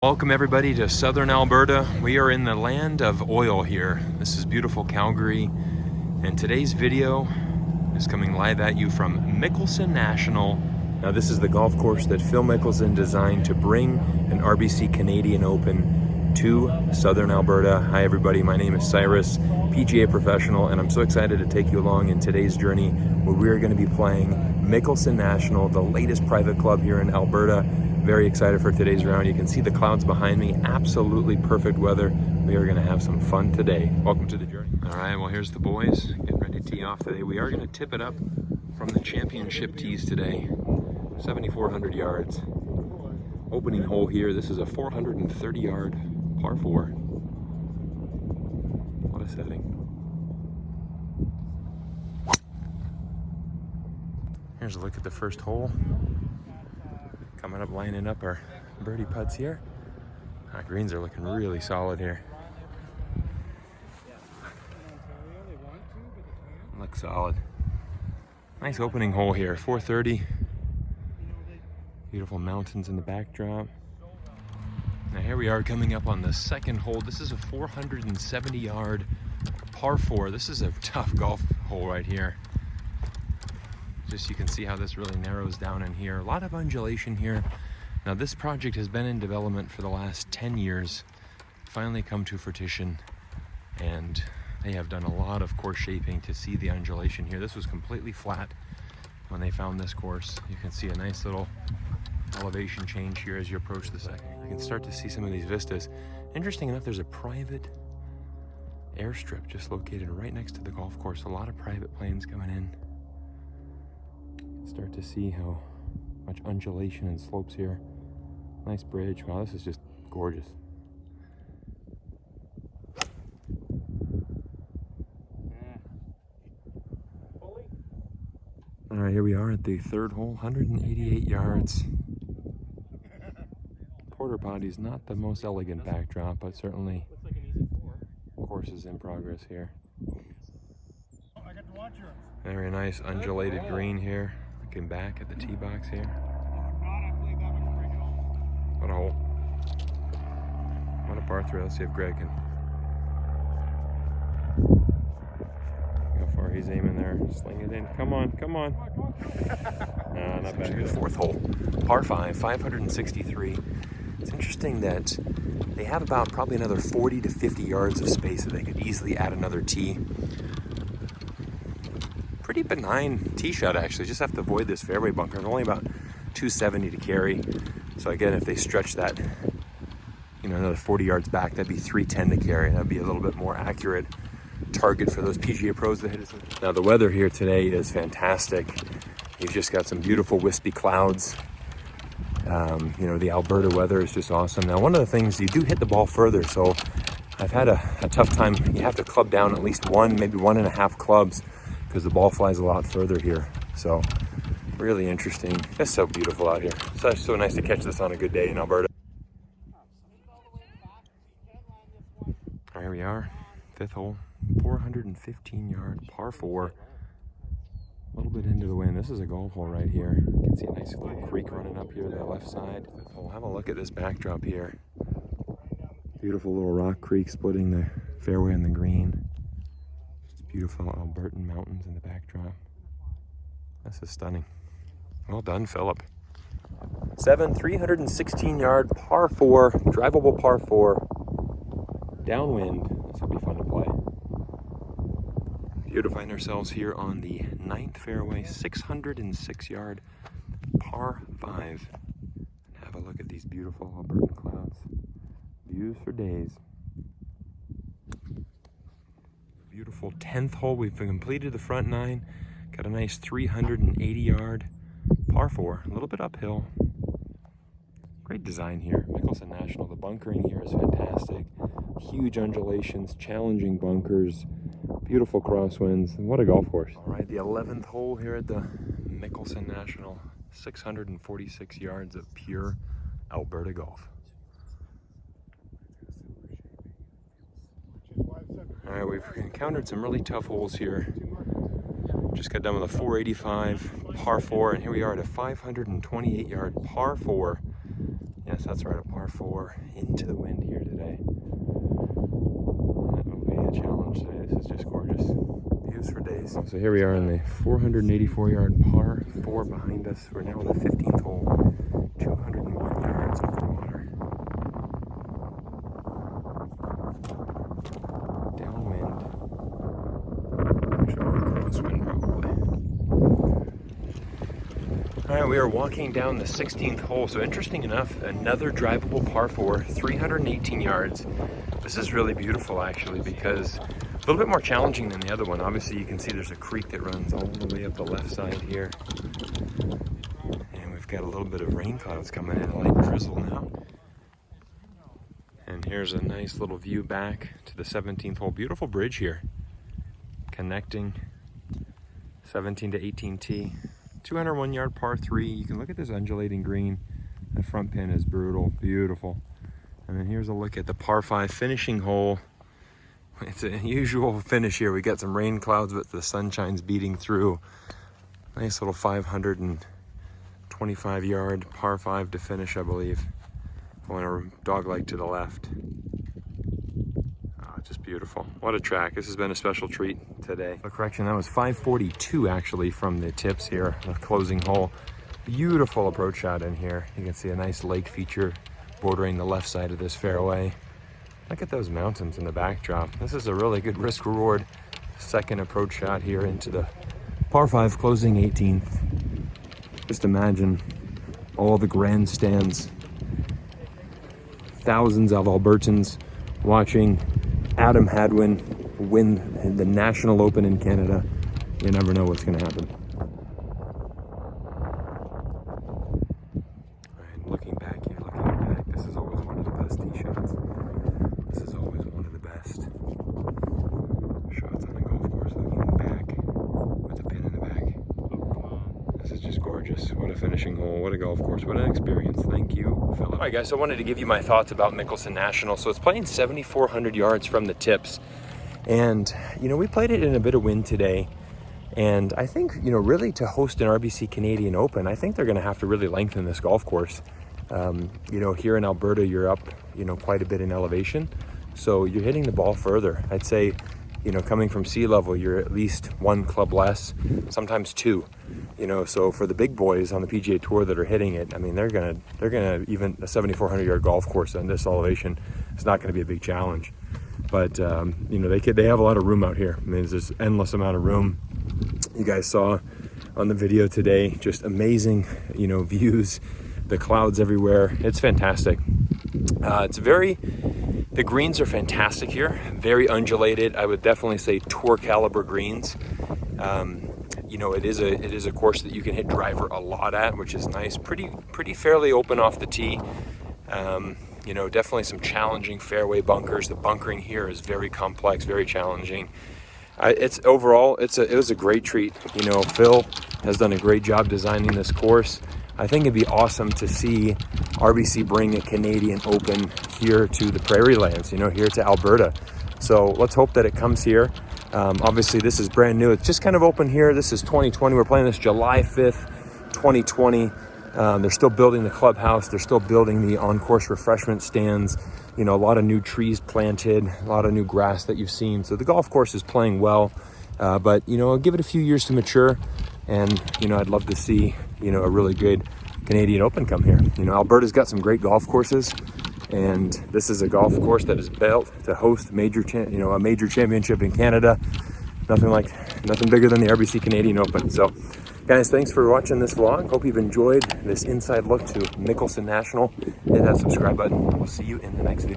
Welcome everybody to Southern Alberta. We are in the land of oil here. This is beautiful Calgary, and today's video is coming live at you from Mickelson National. Now this is the golf course that Phil Mickelson designed to bring an RBC Canadian Open to Southern Alberta. Hi everybody, my name is Cyrus, PGA professional, and I'm so excited to take you along in today's journey where we are going to be playing Mickelson National, the latest private club here in Alberta. Very excited for today's round. You can see the clouds behind me. Absolutely perfect weather. We are going to have some fun today. Welcome to the journey. All right, well, here's the boys getting ready to tee off today. We are going to tip it up from the championship tees today. 7,400 yards. Opening hole here. This is a 430-yard par 4. What a setting. Here's a look at the first hole. Coming up, lining up our birdie putts here. Our greens are looking really solid here. Looks solid. Nice opening hole here, 430. Beautiful mountains in the backdrop. Now here we are coming up on the second hole. This is a 470-yard par 4. This is a tough golf hole right here. Just you can see how this really narrows down in here. A lot of undulation here. Now this project has been in development for the last 10 years. Finally come to fruition, and they have done a lot of course shaping to see the undulation here. This was completely flat when they found this course. You can see a nice little elevation change here as you approach the second. You can start to see some of these vistas. Interesting enough, there's a private airstrip just located right next to the golf course. A lot of private planes coming in. Start to see how much undulation and slopes here. Nice bridge. Wow, this is just gorgeous. All right, here we are at the third hole, 188 yards. Porter potty's not the most elegant backdrop, but certainly course is in progress here. Very nice undulated green here. Looking back at the tee box here. What a hole. What a par 3. Let's see if Greg can. How far he's aiming there. Sling it in. Come on, come on. No, not bad. The fourth hole. Par 5, 563. It's interesting that they have about probably another 40 to 50 yards of space that they could easily add another tee. Pretty benign tee shot actually. Just have to avoid this fairway bunker. Only about 270 to carry. So again, if they stretch that, another 40 yards back, that'd be 310 to carry. That'd be a little bit more accurate target for those PGA pros that hit us. Now the weather here today is fantastic. You've just got some beautiful wispy clouds. The Alberta weather is just awesome. Now one of the things, you do hit the ball further, so I've had a tough time. You have to club down at least one, maybe 1.5 clubs, because the ball flies a lot further here. So really interesting. It's so beautiful out here. It's so nice to catch this on a good day in Alberta. Here we are, fifth hole, 415-yard par 4. A little bit into the wind. This is a golf hole right here. You can see a nice little creek running up here to the left side. Well, have a look at this backdrop here. Beautiful little rock creek splitting the fairway and the green. Beautiful Albertan mountains in the backdrop. This is stunning. Well done, Philip. 316-yard par 4, drivable par 4, downwind. This will be fun to play. Beautifying ourselves here on the 9th fairway, 606-yard par 5. Have a look at these beautiful Albertan clouds. Views for days. Beautiful 10th hole. We've completed the front 9. Got a nice 380-yard par 4. A little bit uphill. Great design here. Mickelson National. The bunkering here is fantastic. Huge undulations, challenging bunkers, beautiful crosswinds. What a golf course. All right, the 11th hole here at the Mickelson National. 646 yards of pure Alberta golf. All right, we've encountered some really tough holes here. Just got done with a 485 par 4, and here we are at a 528-yard par 4. Yes, that's right, a par 4 into the wind here today. That will be a challenge today. This is just gorgeous. Views for days. So here we are in the 484-yard par 4 behind us. We're now on the 15th hole, 201 yards over the water. Downwind. Actually, more crosswind probably. All right, we are walking down the 16th hole. So interesting enough, another drivable par 4, 318 yards. This is really beautiful actually, because a little bit more challenging than the other one. Obviously you can see there's a creek that runs all the way up the left side here. And we've got a little bit of rain clouds coming in, a light drizzle now. And here's a nice little view back to the 17th hole. Beautiful bridge here, connecting 17 to 18T. 201-yard par 3. You can look at this undulating green. The front pin is brutal, beautiful. And then here's a look at the par 5 finishing hole. It's an unusual finish here. We got some rain clouds, but the sunshine's beating through. Nice little 525-yard par 5 to finish, I believe. Going a dog-leg to the left. Just beautiful. What a track. This has been a special treat today. A correction, that was 542 actually from the tips here, the closing hole. Beautiful approach shot in here. You can see a nice lake feature bordering the left side of this fairway. Look at those mountains in the backdrop. This is a really good risk reward. Second approach shot here into the par 5 closing 18th. Just imagine all the grandstands. Thousands of Albertans watching Adam Hadwin win the National Open in Canada. You never know what's going to happen. And looking back here, this is always one of the best tee shots. This is always one of the best shots on the golf course, looking back with the pin in the back. This is just gorgeous. What a finishing hole, what a golf course, what an experience. Thank you, Philip. All right, guys, so I wanted to give you my thoughts about Mickelson National. So it's playing 7,400 yards from the tips. And, we played it in a bit of wind today. And I think, really to host an RBC Canadian Open, I think they're going to have to really lengthen this golf course. Here in Alberta, you're up, quite a bit in elevation. So you're hitting the ball further. I'd say, coming from sea level, you're at least 1 club less, sometimes 2. So for the big boys on the PGA Tour that are hitting it, I mean, they're gonna even a 7,400-yard golf course on this elevation is not going to be a big challenge. But they have a lot of room out here. I mean, there's endless amount of room. You guys saw on the video today, just amazing, views, the clouds everywhere. It's fantastic. The greens are fantastic here, very undulated. I would definitely say tour caliber greens. It is a course that you can hit driver a lot at, which is nice. Pretty fairly open off the tee. Definitely some challenging fairway bunkers. The bunkering here is very complex, very challenging. It was a great treat. Phil has done a great job designing this course. I think it'd be awesome to see RBC bring a Canadian Open here to the prairie lands, here to Alberta. So let's hope that it comes here. Obviously, this is brand new. It's just kind of open here. This is 2020. We're playing this July 5th, 2020. They're still building the clubhouse. They're still building the on-course refreshment stands. A lot of new trees planted, a lot of new grass that you've seen. So the golf course is playing well, but I'll give it a few years to mature. And, I'd love to see, a really good Canadian Open come here. Alberta's got some great golf courses, and this is a golf course that is built to host a major championship in Canada. Nothing bigger than the RBC Canadian Open. So, guys, thanks for watching this vlog. Hope you've enjoyed this inside look to Mickelson National. Hit that subscribe button. We'll see you in the next video.